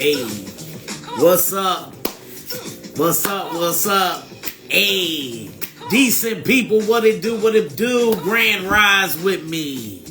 Hey, what's up? What's up? What's up? Hey, decent people, what it do? What it do? Grand Rise with me.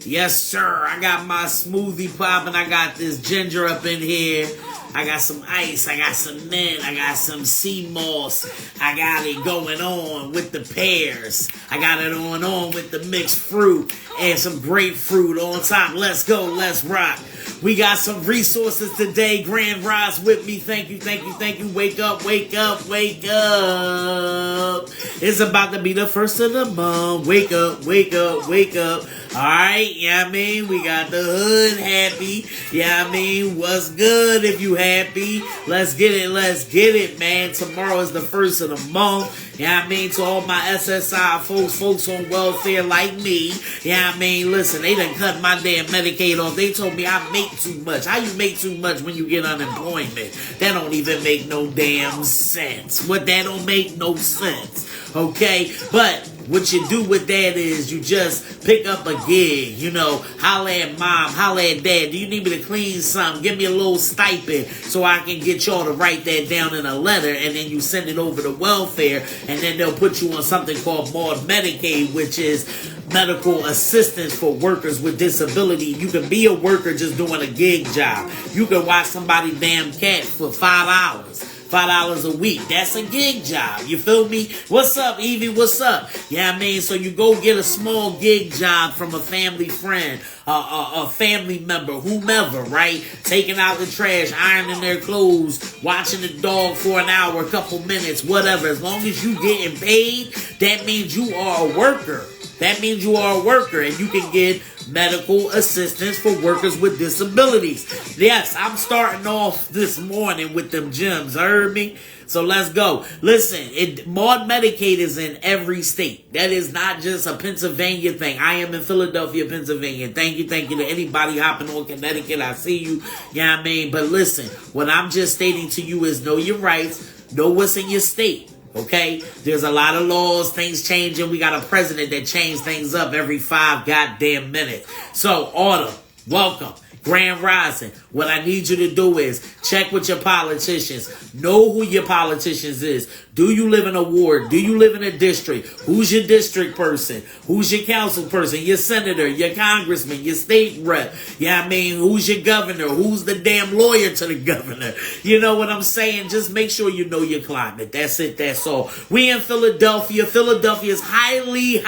Yes, sir. I got my smoothie popping. I got this ginger up in here. I got some ice. I got some mint. I got some sea moss. I got it going on with the pears. I got it on with the mixed fruit and some grapefruit on top. Let's go. Let's rock. We got some resources today. Grand Rise with me. Thank you, thank you, thank you. Wake up, wake up, wake up. It's about to be the first of the month. Wake up, wake up, wake up. All right, yeah, I mean, we got the hood happy. Yeah, I mean, what's good if you happy? Let's get it, man. Tomorrow is the first of the month. Yeah, I mean, to all my SSI folks on welfare like me. Yeah, I mean, listen, they done cut my damn Medicaid off. They told me I make too much. How you make too much when you get unemployment? That don't even make no damn sense. That don't make no sense. Okay, but what you do with that is you just pick up a gig, holla at mom, holla at dad. Do you need me to clean something? Give me a little stipend so I can get y'all to write that down in a letter, and then you send it over to welfare, and then they'll put you on something called Maud Medicaid, which is medical assistance for workers with disability. You can be a worker just doing a gig job. You can watch somebody's damn cat for $5. $5 a week. That's a gig job. You feel me? What's up, Evie? What's up? Yeah, I mean, so you go get a small gig job from a family friend, a family member, whomever, right? Taking out the trash, ironing their clothes, watching the dog for an hour, a couple minutes, whatever. As long as you getting paid, that means you are a worker. That means you are a worker, and you can get medical assistance for workers with disabilities. Yes, I'm starting off this morning with them gems. Heard me? So let's go. Listen, Maud Medicaid is in every state. That is not just a Pennsylvania thing. I am in Philadelphia, Pennsylvania. Thank you to anybody hopping on Connecticut. I see you. Yeah, I mean, but listen, what I'm just stating to you is know your rights, know what's in your state. Okay, there's a lot of laws, things changing. We got a president that changes things up every 5 goddamn minutes. So, order, welcome, Grand Rising. What I need you to do is check with your politicians. Know who your politicians is. Do you live in a ward? Do you live in a district? Who's your district person? Who's your council person? Your senator, your congressman, your state rep. Yeah, I mean, who's your governor? Who's the damn lawyer to the governor? You know what I'm saying? Just make sure you know your climate. That's it. That's all. We in Philadelphia. Philadelphia is highly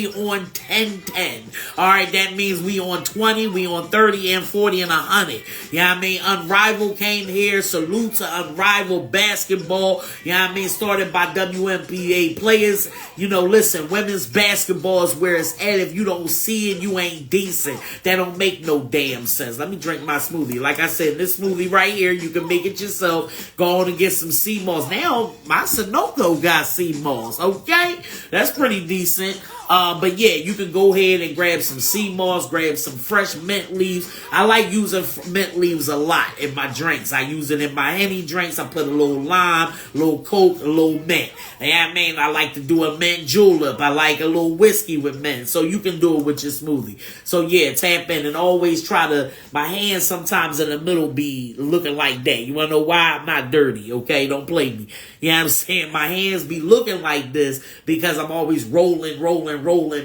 on 10-10. All right, that means we on 20, we on 30 and 40 and 100. Yeah, I mean, Unrivaled came here. Salute to Unrivaled basketball. Yeah, I mean, started by WNBA players. Listen, women's basketball is where it's at. If you don't see it, you ain't decent. That don't make no damn sense. Let me drink my smoothie. Like I said, this smoothie right here, you can make it yourself. Go on and get some sea moss. Now, my Sunoco got sea moss. Okay? That's pretty decent. But yeah, you can go ahead and grab some sea moss, grab some fresh mint leaves. I like using mint leaves a lot in my drinks. I use it in my Henny drinks. I put a little lime, a little Coke, a little mint. Yeah, I mean, I like to do a mint julep. I like a little whiskey with mint. So you can do it with your smoothie. So yeah, tap in and always try to, my hands sometimes in the middle be looking like that. You want to know why? I'm not dirty, okay? Don't play me. You know what I'm saying? My hands be looking like this because I'm always rolling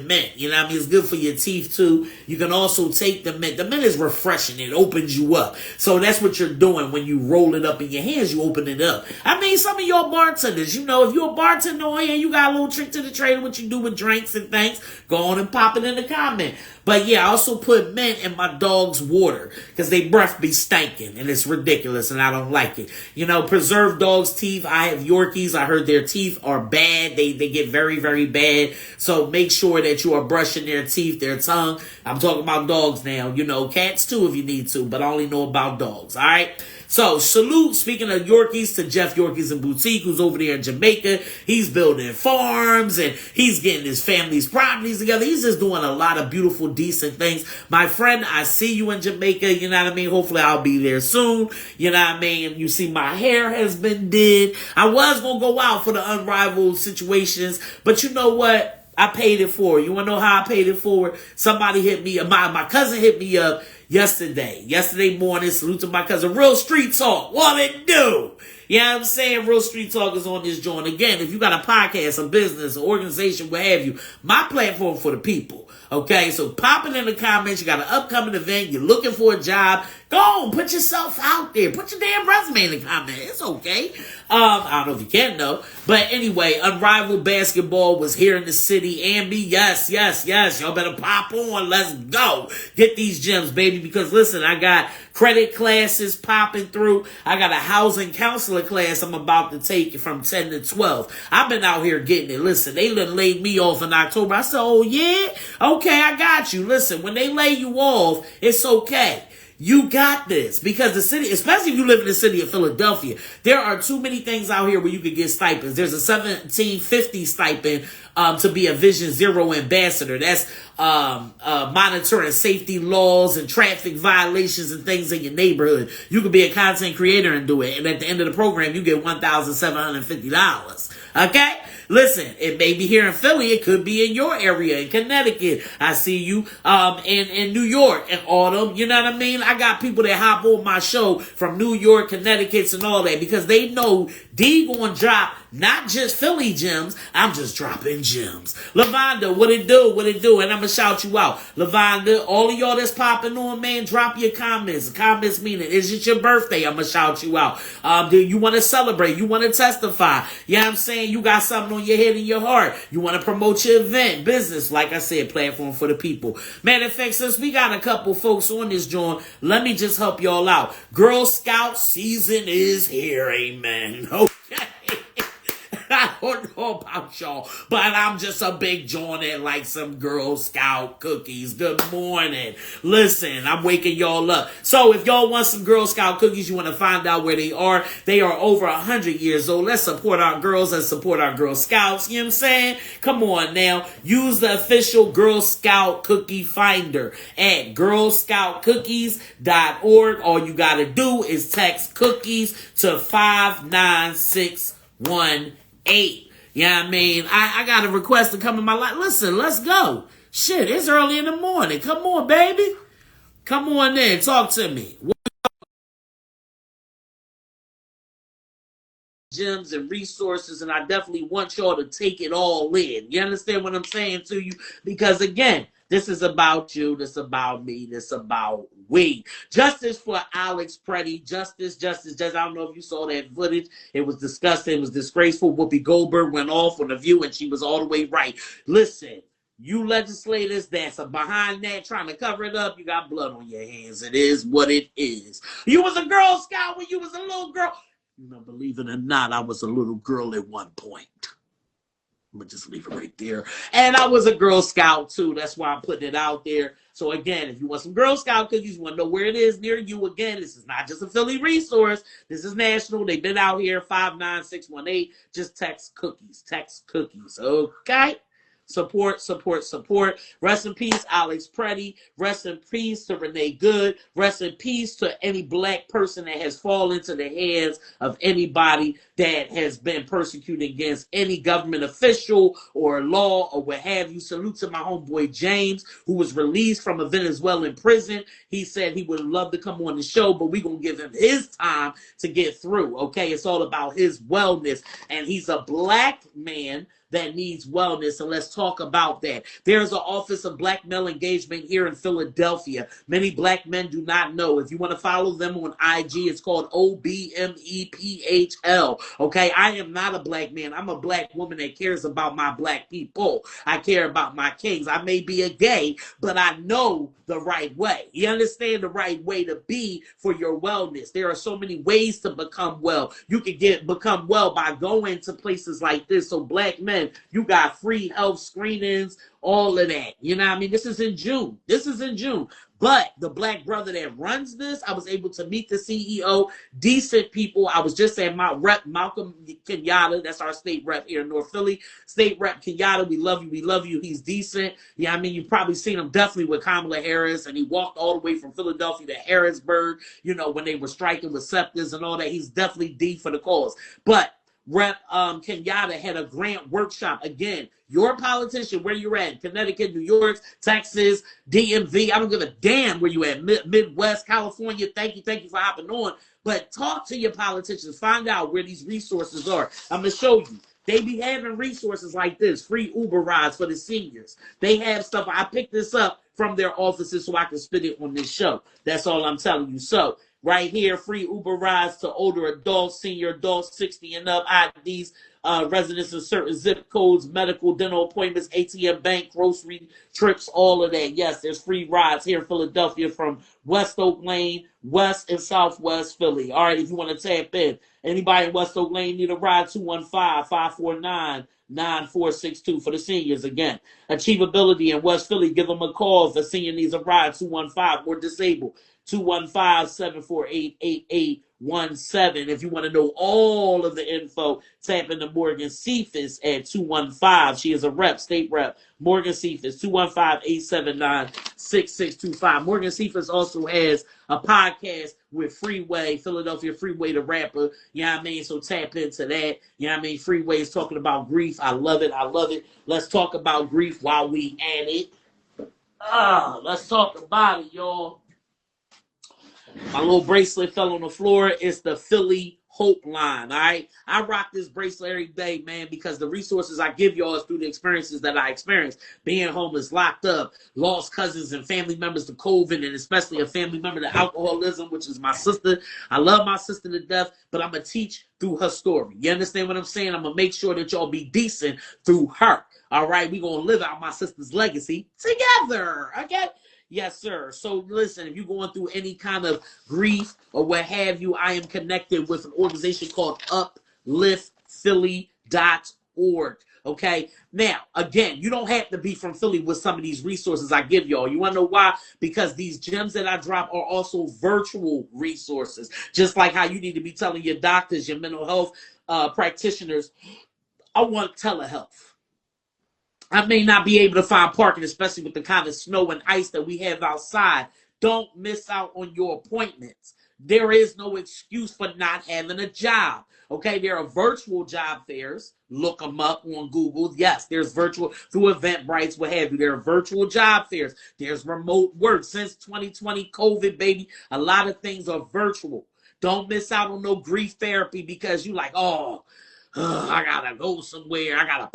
mint. You know what I mean? It's good for your teeth too. You can also take the mint. The mint is refreshing. It opens you up. So that's what you're doing when you roll it up in your hands. You open it up. I mean, some of y'all bartenders, if you're a bartender on here and you got a little trick to the trade, what you do with drinks and things, go on and pop it in the comment. But yeah, I also put mint in my dog's water because they breath be stinking and it's ridiculous and I don't like it. Preserve dogs' teeth. I have Yorkies. I heard their teeth are bad. They get very, very bad. So make sure that you are brushing their teeth, their tongue. I'm talking about dogs now. Cats too if you need to, but I only know about dogs. All right. So, salute, speaking of Yorkies, to Jeff Yorkies and Boutique, who's over there in Jamaica. He's building farms, and he's getting his family's properties together. He's just doing a lot of beautiful, decent things. My friend, I see you in Jamaica, you know what I mean? Hopefully, I'll be there soon, you know what I mean? You see, my hair has been did. I was going to go out for the Unrivaled situations, but you know what? I paid it forward. You want to know how I paid it forward? Somebody hit me up. My cousin hit me up. Yesterday morning, salute to my cousin, Real Street Talk. What it do? You know what I'm saying? Real Street Talk is on this joint. Again, if you got a podcast, a business, an organization, what have you, my platform for the people. Okay, so pop it in the comments. You got an upcoming event. You're looking for a job. Go on, put yourself out there. Put your damn resume in the comments. It's okay. I don't know if you can though. But anyway, Unrivaled Basketball was here in the city. Ambi, yes. Y'all better pop on. Let's go. Get these gems, baby. Because listen, I got credit classes popping through. I got a housing counselor class I'm about to take from 10 to 12. I've been out here getting it. Listen, they laid me off in October. I said, oh yeah? Okay, I got you. Listen, when they lay you off, it's okay. You got this. Because the city, especially if you live in the city of Philadelphia, there are too many things out here where you can get stipends. There's a $17.50 stipend to be a Vision Zero ambassador. That's monitoring safety laws and traffic violations and things in your neighborhood. You could be a content creator and do it. And at the end of the program, you get $1,750. Okay? Listen, it may be here in Philly. It could be in your area, in Connecticut. I see you in New York in autumn. You know what I mean? I got people that hop on my show from New York, Connecticut, and all that because they know D gonna drop not just Philly gems. I'm just dropping gems. Lavonda, what it do? And I'm gonna shout you out. Lavonda, all of y'all that's popping on, man, drop your comments. Comments meaning, is it your birthday? I'm gonna shout you out. Do you want to celebrate? You want to testify? You know what I'm saying? You got something on your head and your heart. You want to promote your event, business. Like I said, platform for the people. Matter of fact, since we got a couple folks on this joint, let me just help y'all out. Girl Scout season is here. Amen. Okay. I don't know about y'all, but I'm just a big joint that likes some Girl Scout cookies. Good morning. Listen, I'm waking y'all up. So if y'all want some Girl Scout cookies, you want to find out where they are. They are over 100 years old. Let's support our girls and support our Girl Scouts. You know what I'm saying? Come on now. Use the official Girl Scout cookie finder at girlscoutcookies.org. All you got to do is text cookies to 59618. Yeah, I mean, I got a request to come in my life. Listen, let's go. Shit, it's early in the morning. Come on, baby. Come on in. Talk to me. Gems and resources, and I definitely want y'all to take it all in. You understand what I'm saying to you? Because again, this is about you. This is about me. This is about we. Justice for Alex Preddy. Justice. I don't know if you saw that footage. It was disgusting. It was disgraceful. Whoopi Goldberg went off on The View, and she was all the way right. Listen, you legislators that's behind that trying to cover it up, you got blood on your hands. It is what it is. You was a Girl Scout when you was a little girl. You know, believe it or not, I was a little girl at one point. I'm going to just leave it right there. And I was a Girl Scout, too. That's why I'm putting it out there. So, again, if you want some Girl Scout cookies, you want to know where it is near you, again, this is not just a Philly resource. This is national. They've been out here, 59618. Just text cookies. Text cookies. Okay? Support. Rest in peace, Alex Preddy. Rest in peace to Renee Good. Rest in peace to any black person that has fallen into the hands of anybody that has been persecuted against any government official or law or what have you. Salute to my homeboy James, who was released from a Venezuelan prison. He said he would love to come on the show, but we're going to give him his time to get through. Okay, it's all about his wellness. And he's a black man that needs wellness, and let's talk about that. There's an Office of Black Male Engagement here in Philadelphia. Many black men do not know. If you want to follow them on IG, it's called OBMEPHL. Okay, I am not a black man. I'm a black woman that cares about my black people. I care about my kings. I may be a gay, but I know the right way. You understand the right way to be for your wellness. There are so many ways to become well. You can become well by going to places like this. So black men, you got free health screenings, all of that. You know what I mean? This is in June. But the black brother that runs this, I was able to meet the CEO, decent people. I was just saying my rep, Malcolm Kenyatta, that's our state rep here in North Philly. State rep Kenyatta, we love you. He's decent. Yeah, I mean, you've probably seen him definitely with Kamala Harris, and he walked all the way from Philadelphia to Harrisburg, you know, when they were striking with scepters and all that. He's definitely D for the cause. But Rep Kenyatta had a grant workshop. Again, your politician, where you're at, Connecticut, New York, Texas, DMV, I don't give a damn where you at, Midwest, California, thank you for hopping on. But talk to your politicians, find out where these resources are. I'm going to show you. They be having resources like this, free Uber rides for the seniors. They have stuff. I picked this up from their offices so I can spit it on this show. That's all I'm telling you. So right here, free Uber rides to older adults, senior adults, 60 and up, IDs, residents in certain zip codes, medical, dental appointments, ATM, bank, grocery trips, all of that. Yes, there's free rides here in Philadelphia from West Oak Lane, West and Southwest Philly. All right, if you want to tap in. Anybody in West Oak Lane need a ride? 215-549-9462 for the seniors. Again, Achievability in West Philly, give them a call if a senior needs a ride. 215 or disabled. 215-748-8817. If you want to know all of the info, tap into Morgan Cephas at 215. She is a rep, state rep. Morgan Cephas, 215-879-6625. Morgan Cephas also has a podcast with Freeway, Philadelphia Freeway, the rapper. You know what I mean? So tap into that. You know what I mean? Freeway is talking about grief. I love it. Let's talk about grief while we at it. Let's talk about it, y'all. My little bracelet fell on the floor. It's the Philly Hope Line, all right? I rock this bracelet every day, man, because the resources I give y'all is through the experiences that I experienced. Being homeless, locked up, lost cousins and family members to COVID, and especially a family member to alcoholism, which is my sister. I love my sister to death, but I'm going to teach through her story. You understand what I'm saying? I'm going to make sure that y'all be decent through her, all right? We're going to live out my sister's legacy together, okay? Yes, sir. So listen, if you're going through any kind of grief or what have you, I am connected with an organization called upliftphilly.org. Okay. Now, again, you don't have to be from Philly with some of these resources I give y'all. You want to know why? Because these gems that I drop are also virtual resources. Just like how you need to be telling your doctors, your mental health practitioners, I want telehealth. I may not be able to find parking, especially with the kind of snow and ice that we have outside. Don't miss out on your appointments. There is no excuse for not having a job. Okay, there are virtual job fairs. Look them up on Google. Yes, there's virtual through Eventbrite, what have you. There are virtual job fairs. There's remote work. Since 2020 COVID, baby, a lot of things are virtual. Don't miss out on no grief therapy because you like, I gotta go somewhere. I gotta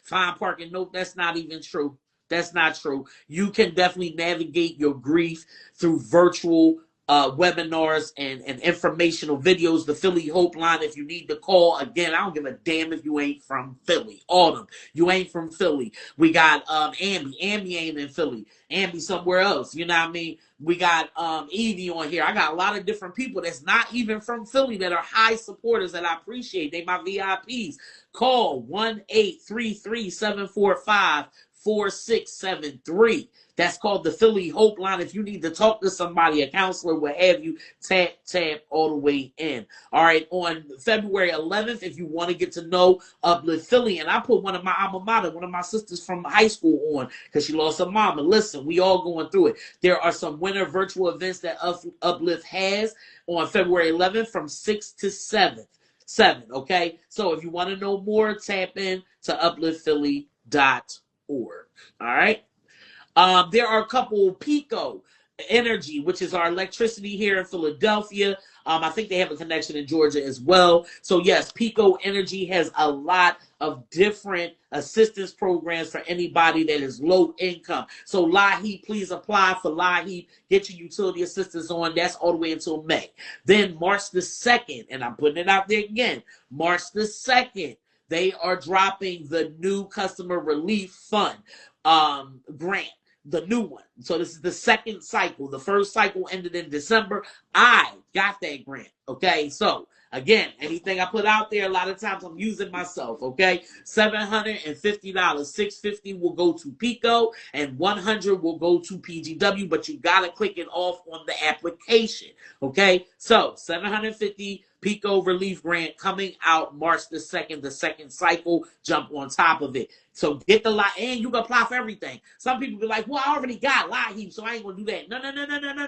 find parking. Nope, that's not even true. That's not true. You can definitely navigate your grief through virtual webinars and informational videos. The Philly Hope Line, if you need to call, again, I don't give a damn if you ain't from Philly. Autumn, you ain't from Philly. We got Ambi. Ambi ain't in Philly. Ambi somewhere else. You know what I mean? We got Evie on here. I got a lot of different people that's not even from Philly that are high supporters that I appreciate. They my VIPs. Call 1-833-745-4673. That's called the Philly Hope Line. If you need to talk to somebody, a counselor, what have you, tap all the way in. All right, on February 11th, if you want to get to know Uplift Philly, and I put one of my alma mater, one of my sisters from high school on because she lost her mama. Listen, we all going through it. There are some winter virtual events that Uplift has on February 11th from 6 to 7. Okay? So if you want to know more, tap in to upliftphilly.org. All right? There are a couple Pico Energy, which is our electricity here in Philadelphia. I think they have a connection in Georgia as well. So yes, Pico Energy has a lot of different assistance programs for anybody that is low income. So LIHEAP, please apply for LIHEAP. Get your utility assistance on. That's all the way until May. Then March the 2nd, and I'm putting it out there again, March the 2nd, they are dropping the new Customer Relief Fund grant. The new one. So this is the second cycle. The first cycle ended in December. I got that grant. Okay. So again, anything I put out there, a lot of times I'm using myself. Okay. $750. $650 will go to Pico and $100 will go to PGW, but you got to click it off on the application. Okay. So $750 Pico Relief Grant coming out March the 2nd, the second cycle. Jump on top of it. So get the lot, and you can apply for everything. Some people be like, well, I already got LIHEAP, so I ain't going to do that.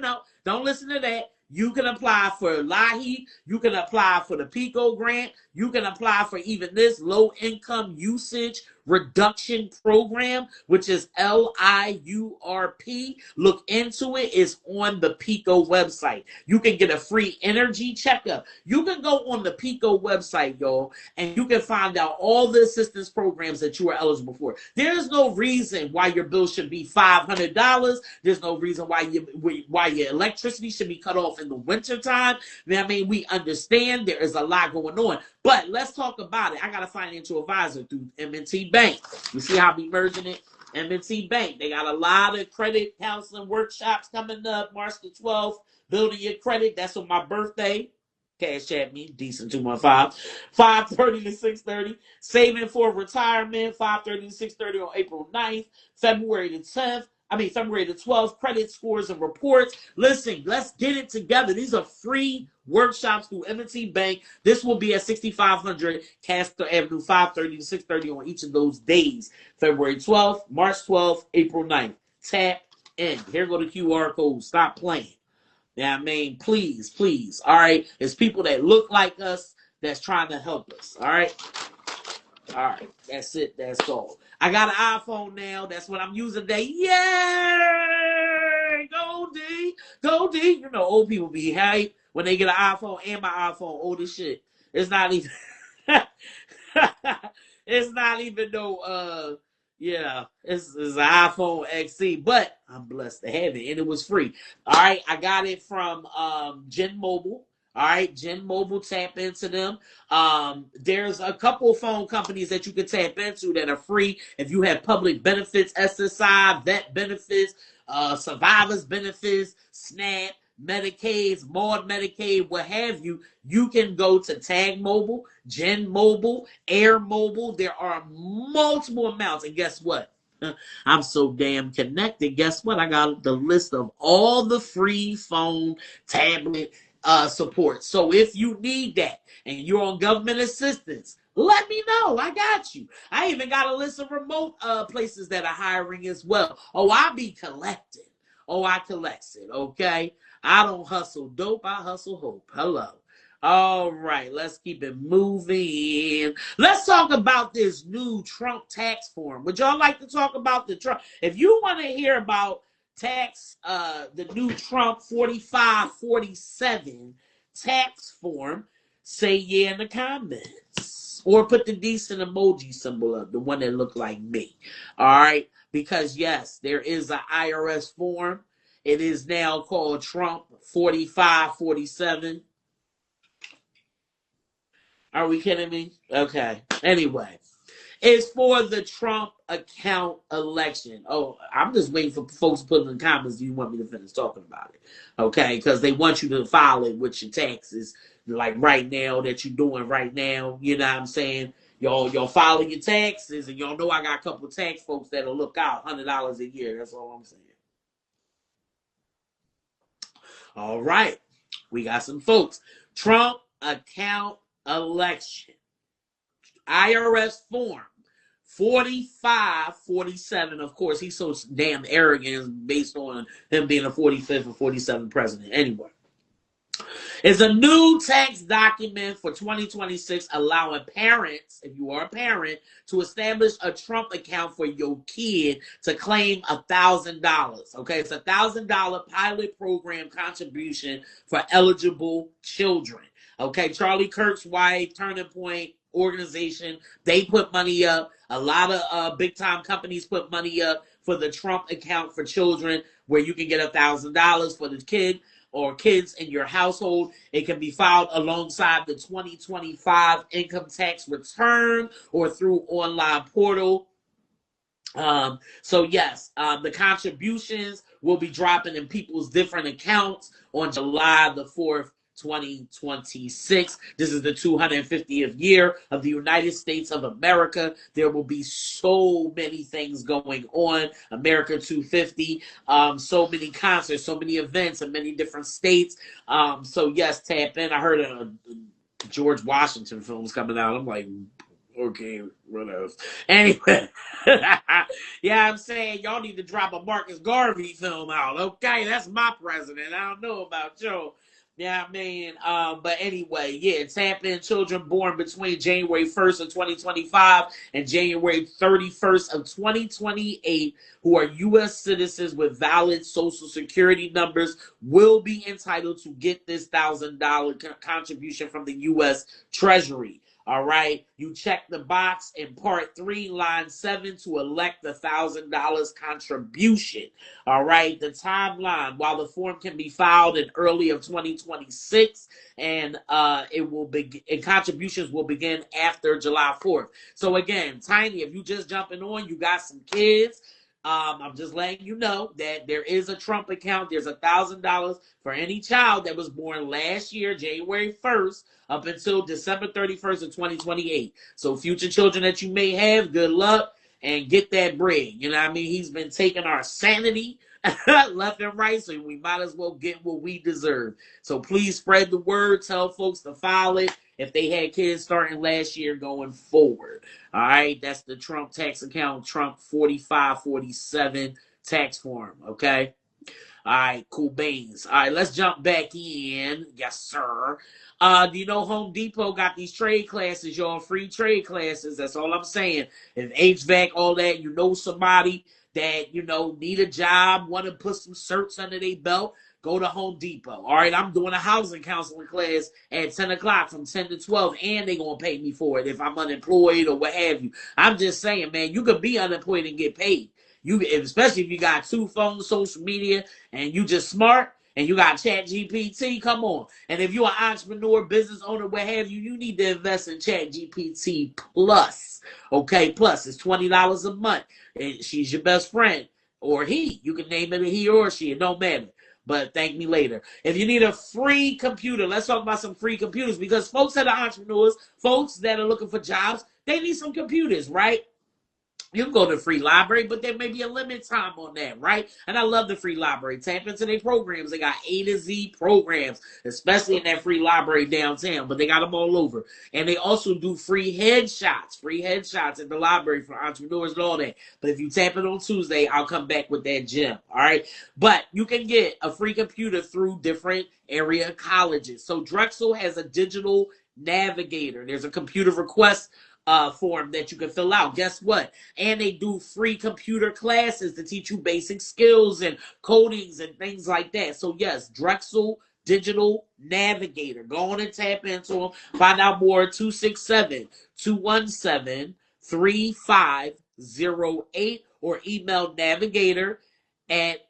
No. Don't listen to that. You can apply for LIHEAP. You can apply for the PICO grant. You can apply for even this low income usage reduction program, which is LIURP. Look into it. It's on the PICO website. You can get a free energy checkup. You can go on the PICO website, y'all, and you can find out all the assistance programs that you are eligible for. There's no reason why your bill should be $500. There's no reason why your electricity should be cut off in the wintertime. I mean, we understand there is a lot going on, but let's talk about it. I got a financial advisor through M&T Bank. You see how I'm merging it? M&T Bank. They got a lot of credit counseling workshops coming up March the 12th. Building your credit. That's on my birthday. Cash at me, decent 215. 5:30 to 6:30. Saving for retirement, 5:30 to 6:30 on April 9th. February the 12th. Credit scores and reports. Listen, let's get it together. These are free workshops through M&T Bank. This will be at 6500 Castor Avenue, 5:30 to 6:30 on each of those days. February 12th, March 12th, April 9th. Tap in. Here go the QR code. Stop playing. Yeah, I mean, please. All right. It's people that look like us that's trying to help us. All right. That's it. That's all. I got an iPhone now. That's what I'm using today. Yay! Go D. You know, old people be hype when they get an iPhone, and my iPhone old as shit. It's not even it's not even no it's an iPhone XC, but I'm blessed to have it, and it was free. All right, I got it from Gen Mobile. All right, Gen Mobile, tap into them. There's a couple phone companies that you can tap into that are free. If you have public benefits, SSI, vet benefits, survivors benefits, SNAP, Medicaid, Maud Medicaid, what have you, you can go to Tag Mobile, Gen Mobile, Air Mobile. There are multiple amounts. And guess what? I'm so damn connected. Guess what? I got the list of all the free phone, tablet support. So if you need that and you're on government assistance, let me know. I got you. I even got a list of remote places that are hiring as well. Oh, I be collecting. Oh, I collect it. Okay. I don't hustle dope. I hustle hope. Hello. All right. Let's keep it moving. Let's talk about this new Trump tax form. Would y'all like to talk about the Trump? If you want to hear about the new Trump 4547 tax form, say yeah in the comments. Or put the decent emoji symbol up, the one that looked like me. All right. Because yes, there is an IRS form. It is now called Trump 4547. Are we kidding me? Okay. Anyway, it's for the Trump account election. Oh, I'm just waiting for folks to put in the comments. Do you want me to finish talking about it? Okay, because they want you to file it with your taxes, like right now that you're doing right now. You know what I'm saying? Y'all filing your taxes, and y'all know I got a couple of tax folks that'll look out $100 a year. That's all I'm saying. All right, we got some folks. Trump account election. IRS form 4547. Of course, he's so damn arrogant based on him being a 45th or 47th president. Anyway, it's a new tax document for 2026 allowing parents, if you are a parent, to establish a Trump account for your kid to claim $1,000. Okay, it's $1,000 pilot program contribution for eligible children. Okay, Charlie Kirk's wife, Turning Point organization, they put money up. A lot of big time companies put money up for the Trump account for children, where you can get $1,000 for the kid or kids in your household. It can be filed alongside the 2025 income tax return or through online portal. So yes, the contributions will be dropping in people's different accounts on July the 4th, 2026. This is the 250th year of the United States of America. There will be so many things going on. America 250, so many concerts, so many events in many different states. So yes, tap in. I heard George Washington films coming out. I'm like, okay, what else? Anyway, yeah, I'm saying y'all need to drop a Marcus Garvey film out. Okay, that's my president. I don't know about you. Yeah, I mean, but anyway, yeah, tap in children born between January 1st of 2025 and January 31st of 2028 who are U.S. citizens with valid social security numbers will be entitled to get this $1,000 contribution from the U.S. Treasury. All right, you check the box in part 3, line 7 to elect the $1,000 contribution. All right, the timeline, while the form can be filed in early of 2026, and it will begin, and contributions will begin after July 4th. So again, Tiny, if you just jumping on, you got some kids. I'm just letting you know that there is a Trump account. There's $1,000 for any child that was born last year, January 1st, up until December 31st of 2028. So future children that you may have, good luck and get that bread. You know what I mean? He's been taking our sanity left and right, so we might as well get what we deserve. So please spread the word. Tell folks to file it if they had kids starting last year going forward. All right, that's the Trump tax account, Trump 4547 tax form. Okay. All right, cool beans. All right, let's jump back in. Yes, sir. Do you know Home Depot got these trade classes, y'all? Free trade classes. That's all I'm saying. If HVAC, all that, you know somebody that, need a job, want to put some certs under their belt, go to Home Depot. All right, I'm doing a housing counseling class at 10 o'clock from 10 to 12, and they're going to pay me for it if I'm unemployed or what have you. I'm just saying, man, you could be unemployed and get paid. Especially if you got 2 phones, social media, and you just smart, and you got Chat GPT, come on. And if you're an entrepreneur, business owner, what have you, you need to invest in Chat GPT Plus. Okay, Plus, it's $20 a month. And she's your best friend. Or he. You can name it a he or she. It don't matter. But thank me later. If you need a free computer, let's talk about some free computers. Because folks that are entrepreneurs, folks that are looking for jobs, they need some computers, right? You can go to the free library, but there may be a limit time on that, right? And I love the free library. Tap into their programs. They got A to Z programs, especially in that free library downtown, but they got them all over. And they also do free headshots at the library for entrepreneurs and all that. But if you tap it on Tuesday, I'll come back with that gem, all right? But you can get a free computer through different area colleges. So Drexel has a digital navigator. There's a computer request form that you can fill out. Guess what? And they do free computer classes to teach you basic skills and codings and things like that. So yes, Drexel Digital Navigator. Go on and tap into them. Find out more. 267-217-3508 or email navigator at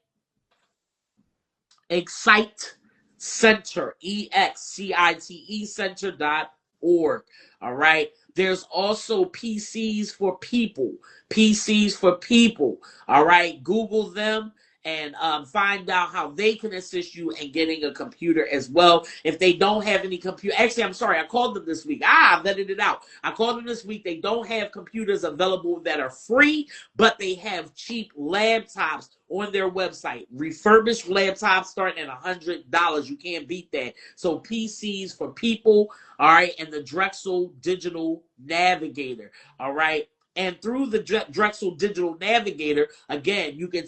Excite Center, EXCITE Center.org. All right. There's also PCs for People. PCs for People. All right. Google them and find out how they can assist you in getting a computer as well. If they don't have any computer, actually, I'm sorry, I called them this week. I vetted it out. I called them this week. They don't have computers available that are free, but they have cheap laptops on their website. Refurbished laptops starting at $100. You can't beat that. So PCs for People, all right, and the Drexel Digital Navigator, all right. And through the Drexel Digital Navigator, again, you can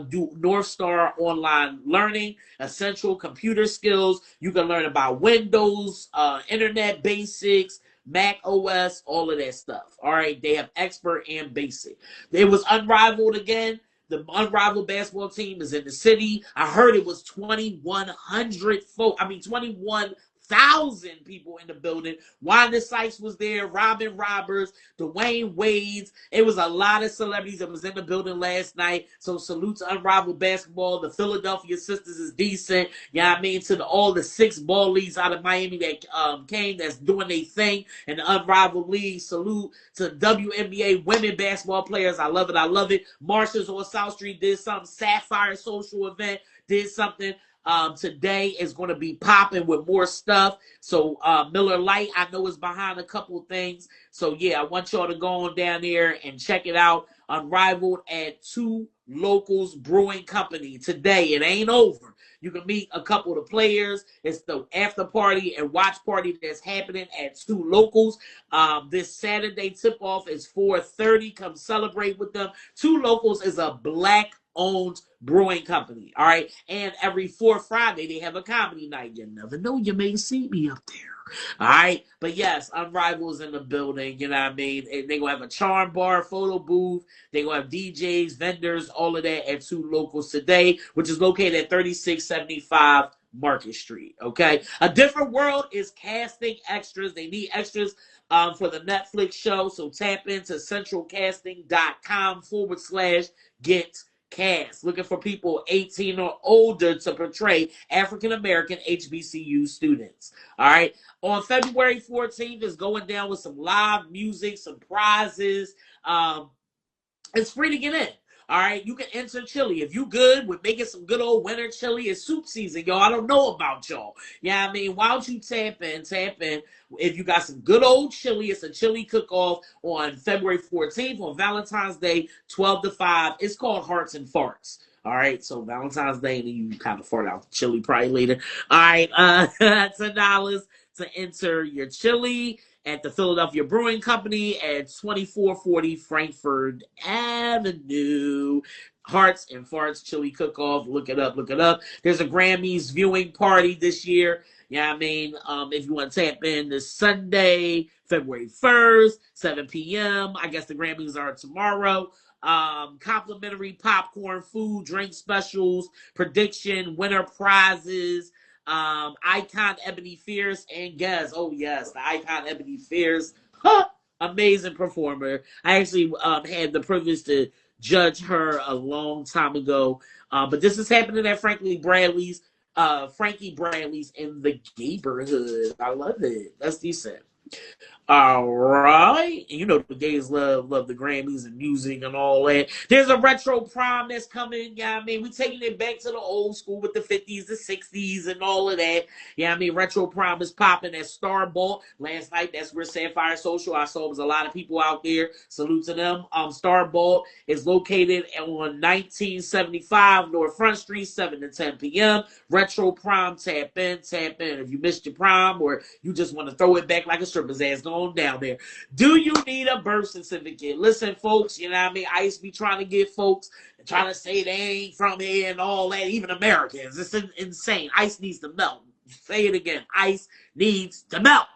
do North Star Online Learning, essential computer skills. You can learn about Windows, internet basics, Mac OS, all of that stuff. All right, they have expert and basic. It was Unrivaled again. The Unrivaled basketball team is in the city. I heard it was 2,100 folks. 21,000 people in the building. Wanda Sykes was there, Robin Roberts, Dwayne Wades. It was a lot of celebrities that was in the building last night. So salute to Unrivaled Basketball. The Philadelphia Sisters is decent. You know what I mean? To all the 6 ball leagues out of Miami that came, that's doing their thing. And the Unrivaled League. Salute to WNBA women basketball players. I love it. I love it. Marshalls on South Street did something. Sapphire social event did something. Today is going to be popping with more stuff. So Miller Lite, I know, is behind a couple things. So yeah, I want y'all to go on down there and check it out. Unrivaled at Two Locals Brewing Company today. It ain't over. You can meet a couple of the players. It's the after party and watch party that's happening at two locals. This Saturday tip-off is 4:30. Come celebrate with them. Two Locals is a black-owned brewing company, all right? And every fourth Friday, they have a comedy night. You never know, you may see me up there. All right, but yes, Unrival's in the building. You know what I mean? And they gonna have a charm bar, photo booth. They gonna have DJs, vendors, all of that at Two Locals today, which is located at 3675 Market Street. Okay, A Different World is casting extras. They need extras for the Netflix show, so tap into centralcasting.com/get cast. Looking for people 18 or older to portray African American HBCU students. All right. On February 14th is going down with some live music, some prizes. It's free to get in. All right, you can enter chili. If you good with making some good old winter chili, it's soup season, y'all. I don't know about y'all. Yeah, I mean, why don't you tap in? If you got some good old chili, it's a chili cook-off on February 14th on Valentine's Day, 12 to 5. It's called Hearts and Farts. All right, so Valentine's Day, and then you kind of fart out the chili probably later. All right, $10 to enter your chili at the Philadelphia Brewing Company at 2440 Frankford Avenue. Hearts and Farts Chili Cook-Off. Look it up. There's a Grammys viewing party this year. Yeah, I mean, if you want to tap in this Sunday, February 1st, 7 p.m. I guess the Grammys are tomorrow. Complimentary popcorn, food, drink specials, prediction, winner prizes. Icon Ebony Fierce and guess, oh yes, the Icon Ebony Fierce, amazing performer. I actually had the privilege to judge her a long time ago, but this is happening at Frankie Bradley's in the neighborhood. I love it. That's decent. All right. You know the gays love the Grammys and music and all that. There's a retro prom that's coming. Yeah, I mean, we're taking it back to the old school with the 50s, the 60s, and all of that. Yeah, I mean, retro prom is popping at Starbolt. Last night, that's where Sapphire Social. I saw was a lot of people out there. Salute to them. Starbolt is located on 1975 North Front Street, 7 to 10 p.m. Retro prom, tap in. If you missed your prom or you just want to throw it back like a stripper's ass, go on down there. Do you need a birth certificate? Listen, folks, you know what I mean? I used to be trying to get folks trying to say they ain't from here and all that, even Americans. It's insane. ICE needs to melt. Say it again. ICE needs to melt.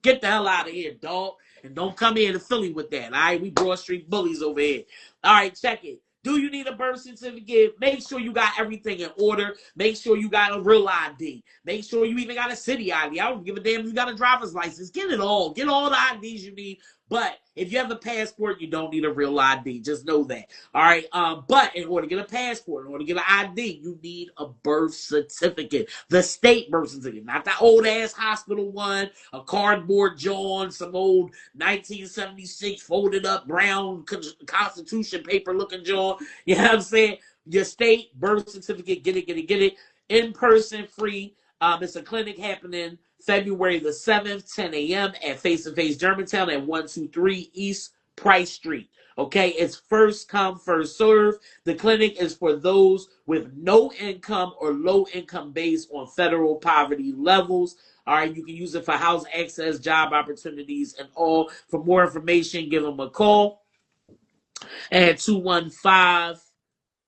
Get the hell out of here, dog. And don't come here to Philly with that, all right? We Broad Street bullies over here. All right, check it. Do you need a birth certificate? Make sure you got everything in order. Make sure you got a real ID. Make sure you even got a city ID. I don't give a damn if you got a driver's license. Get it all. Get all the IDs you need. But if you have a passport, you don't need a real ID. Just know that. All right. But in order to get a passport, in order to get an ID, you need a birth certificate. The state birth certificate, not the old ass hospital one, a cardboard John, some old 1976 folded up brown Constitution paper looking John. You know what I'm saying? Your state birth certificate, get it. In person, free. It's a clinic happening February the 7th, 10 a.m. at Face to Face Germantown at 123 East Price Street. Okay, it's first come, first serve. The clinic is for those with no income or low income based on federal poverty levels. All right, you can use it for house access, job opportunities, and all. For more information, give them a call at 215.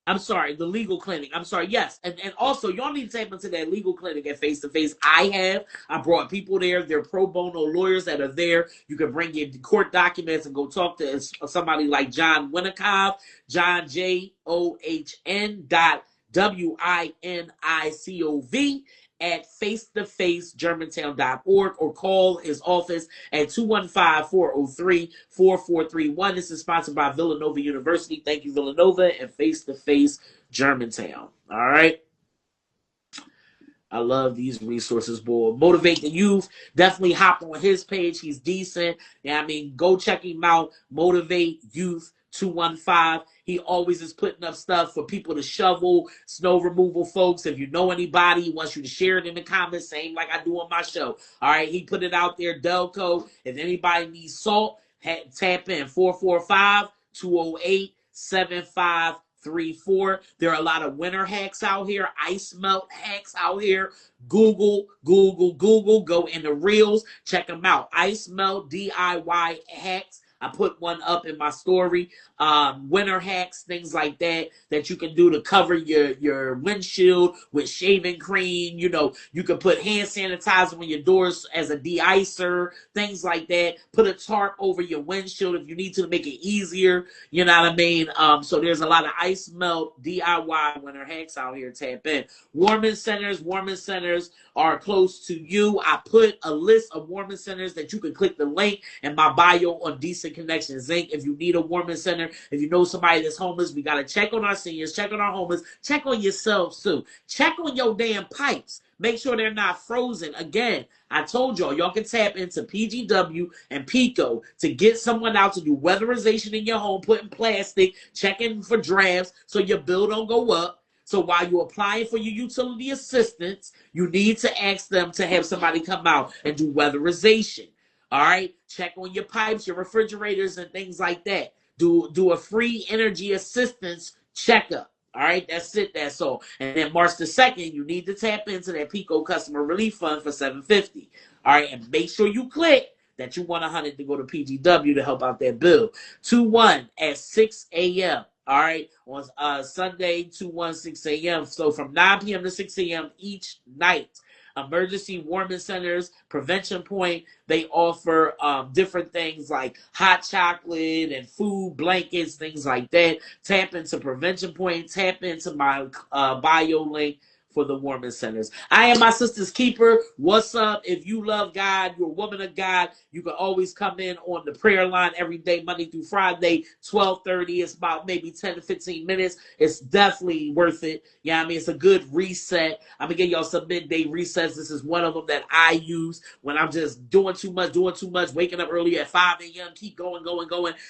I'm sorry, the legal clinic. I'm sorry, yes. And also, y'all need to tap into that legal clinic at Face to Face. I brought people there. They're pro bono lawyers that are there. You can bring your court documents and go talk to somebody like John Winicov, John JOHN.WINICOV at facetofacegermantown.org or call his office at 215-403-4431. This is sponsored by Villanova University. Thank you, Villanova, and Face to Face Germantown. All right. I love these resources, boy. Motivate the Youth. Definitely hop on his page. He's decent. Yeah, I mean, go check him out. Motivate Youth 215. He always is putting up stuff for people to shovel, snow removal, folks. If you know anybody, he wants you to share it in the comments, same like I do on my show. All right, he put it out there, Delco. If anybody needs salt, tap in 445-208-75 834. There are a lot of winter hacks out here, ice melt hacks out here. Google, go in the reels, check them out. Ice melt DIY hacks. I put one up in my story. Winter hacks, things like that you can do to cover your windshield with shaving cream. You know, you can put hand sanitizer on your doors as a de-icer, things like that. Put a tarp over your windshield if you need to make it easier. You know what I mean? So there's a lot of ice melt DIY winter hacks out here. Tap in. Warming centers are close to you. I put a list of warming centers that you can click the link in my bio on Decent Connections Inc. If you need a warming center, if you know somebody that's homeless, we got to check on our seniors, check on our homeless, check on yourselves too. Check on your damn pipes. Make sure they're not frozen. Again, I told y'all can tap into PGW and PECO to get someone out to do weatherization in your home, putting plastic, checking for drafts so your bill don't go up. So while you're applying for your utility assistance, you need to ask them to have somebody come out and do weatherization. All right? Check on your pipes, your refrigerators, and things like that. Do a free energy assistance checkup. All right, that's it. That's all. And then March the 2nd, you need to tap into that PECO Customer Relief Fund for $750. All right, and make sure you click that you want 100 to go to PGW to help out that bill. 2-1 at 6 a.m. All right, on Sunday, 2-1, 6 a.m. So from 9 p.m. to 6 a.m. each night. Emergency warming centers, Prevention Point, they offer different things like hot chocolate and food, blankets, things like that. Tap into Prevention Point, tap into my bio link for the warming centers. I am my sister's keeper. What's up? If you love God, you're a woman of God, you can always come in on the prayer line every day, Monday through Friday, 12:30. It's about maybe 10 to 15 minutes. It's definitely worth it. Yeah, I mean, it's a good reset. I'm going to give y'all some midday resets. This is one of them that I use when I'm just doing too much, waking up early at 5 a.m., keep going.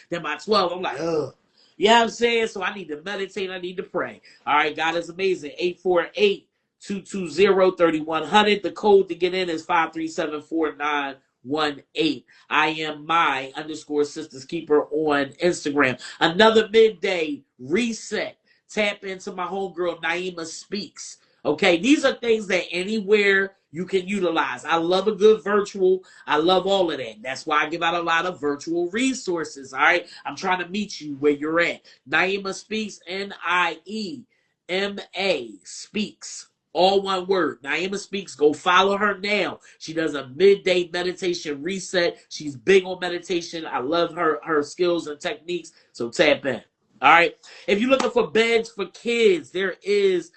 Then by 12, I'm like, ugh. You know what I'm saying? So I need to meditate. I need to pray. All right, God is amazing. 848-220-3100. The code to get in is 5374918. I am my _sisters keeper on Instagram. Another midday reset. Tap into my homegirl Naima Speaks. Okay, these are things that anywhere you can utilize. I love a good virtual. I love all of that. That's why I give out a lot of virtual resources. All right, I'm trying to meet you where you're at. Naima Speaks, Niema Speaks. All one word. Naima Speaks. Go follow her now. She does a midday meditation reset. She's big on meditation. I love her skills and techniques. So tap in. All right. If you're looking for beds for kids, there is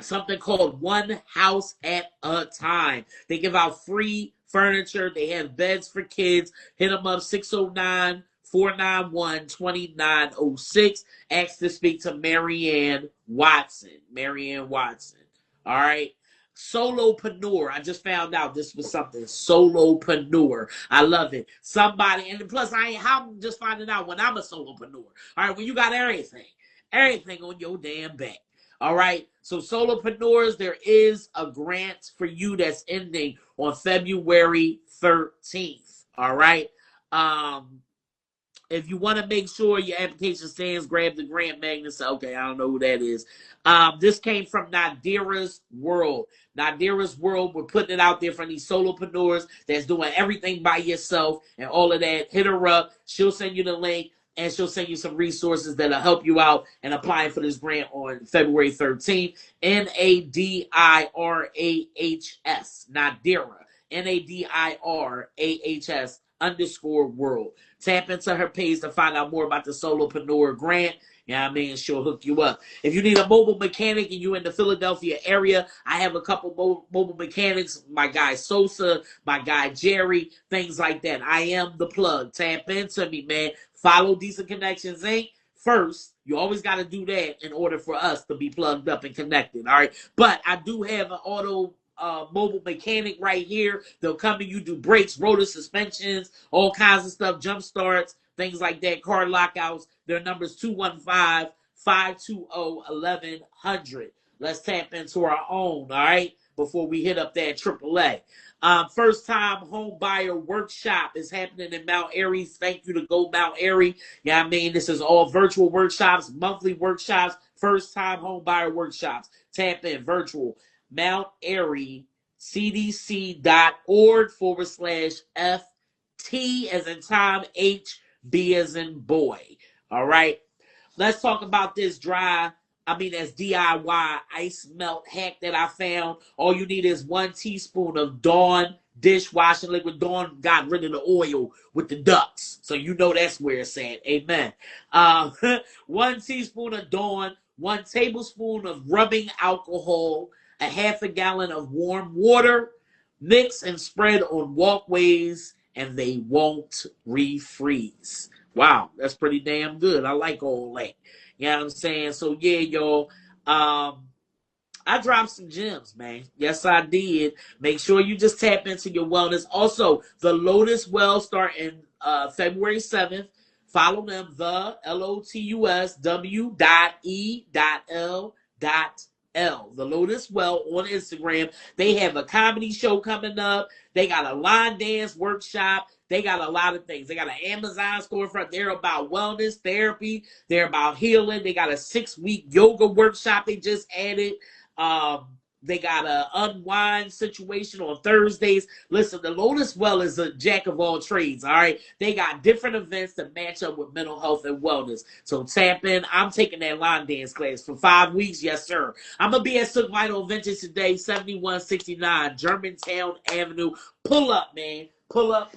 something called One House at a Time. They give out free furniture. They have beds for kids. Hit them up 609-491-2906. Ask to speak to Marianne Watson. All right. Solopreneur. I just found out this was something. Solopreneur. I love it. Somebody, and plus I'm just finding out when I'm a solopreneur. All right, when you got everything on your damn back. All right. So solopreneurs, there is a grant for you that's ending on February 13th. All right. If you want to make sure your application stands, grab the grant magnet. Say, okay, I don't know who that is. This came from Nadira's World. Nadira's World, we're putting it out there for these solopreneurs that's doing everything by yourself and all of that. Hit her up. She'll send you the link, and she'll send you some resources that'll help you out in applying for this grant on February 13th. Nadirahs. Nadira. Nadirahs _world. Tap into her page to find out more about the solopreneur grant. You know what I mean? She'll hook you up. If you need a mobile mechanic and you're in the Philadelphia area, I have a couple mobile mechanics. My guy Sosa, my guy Jerry, things like that. I am the plug. Tap into me, man. Follow Decent Connections Inc. first. You always got to do that in order for us to be plugged up and connected. All right. But I do have an mobile mechanic right here. They'll come and you do brakes, rotor suspensions, all kinds of stuff, jump starts, things like that, car lockouts. Their number's 215-520-1100. Let's tap into our own, all right? before we hit up that AAA. First time home buyer workshop is happening in Mount Airy. Thank you to Go Mount Airy. Yeah, I mean, this is all virtual workshops, monthly workshops, first time home buyer workshops. Tap in virtual Mount Airy cdc.org/FT as in Tom, HB as in boy. All right. Let's talk about this that's DIY ice melt hack that I found. All you need is 1 teaspoon of Dawn dishwashing liquid. Dawn got rid of the oil with the ducks. So you know that's where it's at. Amen. 1 teaspoon of Dawn, 1 tablespoon of rubbing alcohol, a half a gallon of warm water. Mix and spread on walkways, and they won't refreeze. Wow, that's pretty damn good. I like all that. You know what I'm saying? So yeah, y'all. I dropped some gems, man. Yes, I did. Make sure you just tap into your wellness. Also, the Lotus Well starting February 7th. Follow them, the LOTUSW.E.L.L. The Lotus Well on Instagram. They have a comedy show coming up. They got a line dance workshop. They got a lot of things. They got an Amazon storefront. They're about wellness, therapy. They're about healing. They got a 6-week yoga workshop they just added. They got a unwind situation on Thursdays. Listen, the Lotus Well is a jack of all trades, all right? They got different events to match up with mental health and wellness. So tap in. I'm taking that line dance class for 5 weeks. Yes, sir. I'm going to be at Sook Vinyl Vintage today, 7169 Germantown Avenue. Pull up, man. Pull up.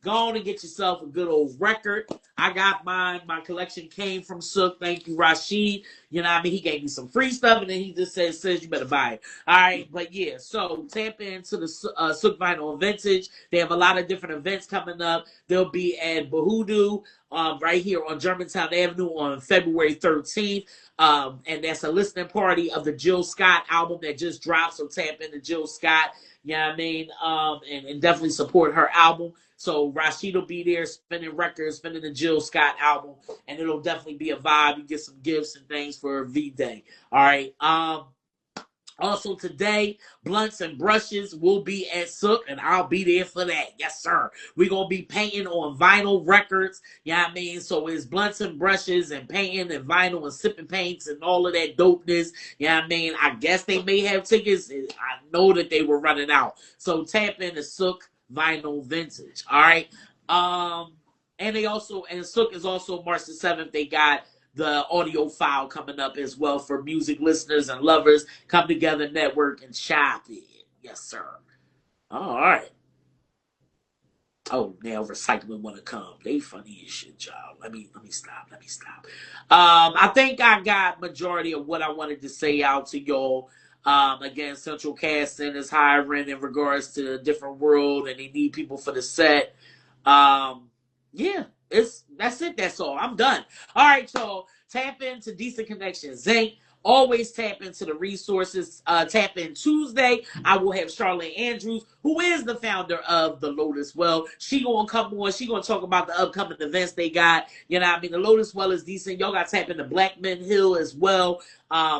Go on and get yourself a good old record. I got mine. My collection came from Sook. Thank you, Rashid. You know what I mean? He gave me some free stuff, and then he just says you better buy it. All right, but yeah, so tap into the Sook Vinyl Vintage. They have a lot of different events coming up. They'll be at Bahudu right here on Germantown Avenue on February 13th. And that's a listening party of the Jill Scott album that just dropped, so tap into Jill Scott. You know what I mean? And definitely support her album. So Rashid will be there spinning records, spinning the Jill Scott album, and it'll definitely be a vibe. You get some gifts and things for V-Day. All right. Also today, Blunts and Brushes will be at Sook, and I'll be there for that. Yes, sir. We're going to be painting on vinyl records. You know what I mean? So it's Blunts and Brushes and painting and vinyl and sipping paints and all of that dopeness. You know what I mean? I guess they may have tickets. I know that they were running out. So tap into Sook Vinyl Vintage. All right. And Sook is also March the 7th. They got the audio file coming up as well for music listeners and lovers. Come together, network, and shop it. Yes, sir. All right. Oh, now recycling want to come. They funny as shit, y'all. Let me stop. I think I got majority of what I wanted to say out to y'all. Again, Central Casting is hiring in regards to a different world, and they need people for the set. Yeah, that's it. That's all. I'm done. All right, y'all. Tap into Decent Connections Inc. Always tap into the resources. Tap in Tuesday. I will have Charlotte Andrews, who is the founder of the Lotus Well. She gonna come on. She gonna talk about the upcoming events they got. You know what I mean? The Lotus Well is decent. Y'all got to tap into Black Men Hill as well.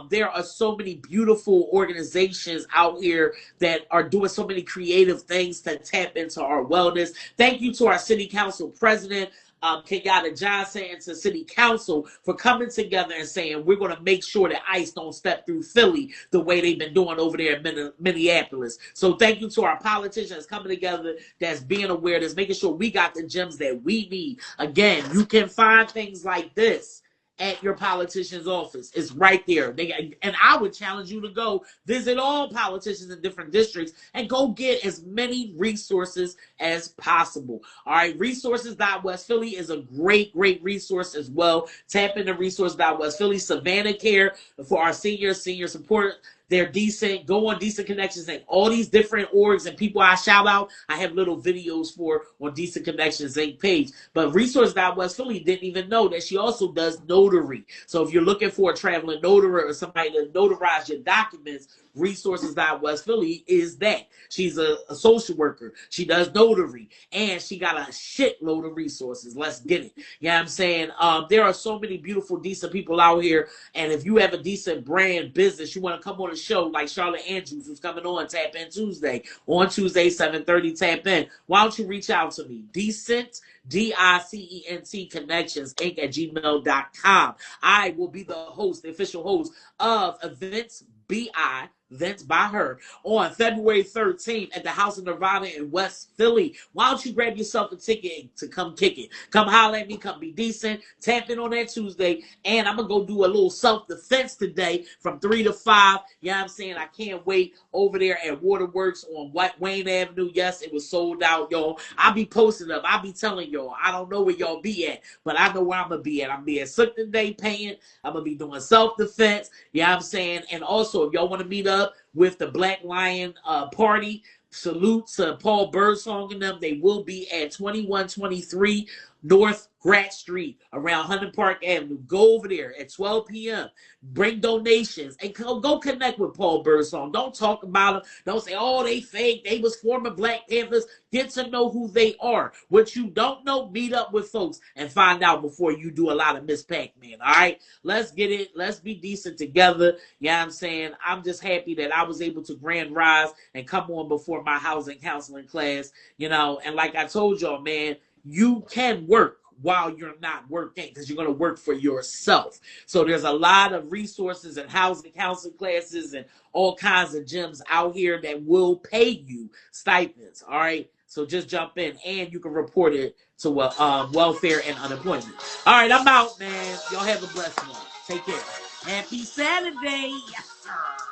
There are so many beautiful organizations out here that are doing so many creative things to tap into our wellness. Thank you to our city council president, Kenyatta Johnson, and to City Council for coming together and saying we're going to make sure that ICE don't step through Philly the way they've been doing over there in Minneapolis. So thank you to our politicians coming together, that's being aware, that's making sure we got the gems that we need. Again, you can find things like this at your politician's office. It's right there. And I would challenge you to go visit all politicians in different districts and go get as many resources as possible. All right, resources.West Philly is a great resource as well. Tap into resources.West Philly. Savannah Care for our senior support. They're decent. Go on Decent Connections and all these different orgs and people I shout out. I have little videos for on Decent Connections Inc. page. But Resource.West Philly didn't even know that she also does notary. So if you're looking for a traveling notary or somebody to notarize your documents, Resources West Philly is that. She's a social worker. She does notary. And she got a shitload of resources. Let's get it. You know what I'm saying? There are so many beautiful, decent people out here. And if you have a decent brand business, you want to come on a show like Charlotte Andrews, who's coming on Tap In Tuesday. On Tuesday, 7:30, Tap In. Why don't you reach out to me? Decent, DICENT Connections, Inc. at gmail.com. I will be the host, the official host of Events BI, Events by her, on February 13th at the House of Nirvana in West Philly. Why don't you grab yourself a ticket to come kick it? Come holler at me, come be decent, tap in on that Tuesday, and I'm going to go do a little self-defense today from 3 to 5. You know what I'm saying? I can't wait over there at Waterworks on Wayne Avenue. Yes, it was sold out, y'all. I'll be posting up. I'll be telling y'all. I don't know where y'all be at, but I know where I'm going to be at. I'm be at Slickton Day paying. I'm going to be doing self-defense. You know what I'm saying? And also, if y'all want to meet up with the Black Lion Party, salute to Paul Birdsong and them. They will be at 2123 North Grat Street around Hunter Park Avenue. Go over there at 12 p.m. Bring donations and go connect with Paul Birdsong. Don't talk about them. Don't say, oh, they fake. They was former Black Panthers. Get to know who they are. What you don't know, meet up with folks and find out before you do a lot of Miss Pac-Man. All right? Let's get it. Let's be decent together. You know what I'm saying? I'm just happy that I was able to grand rise and come on before my housing counseling class. You know, and like I told y'all, man, you can work while you're not working because you're going to work for yourself. So there's a lot of resources and housing counseling classes and all kinds of gyms out here that will pay you stipends. All right. So just jump in and you can report it to welfare and unemployment. All right. I'm out, man. Y'all have a blessed one. Take care. Happy Saturday. Yes, sir.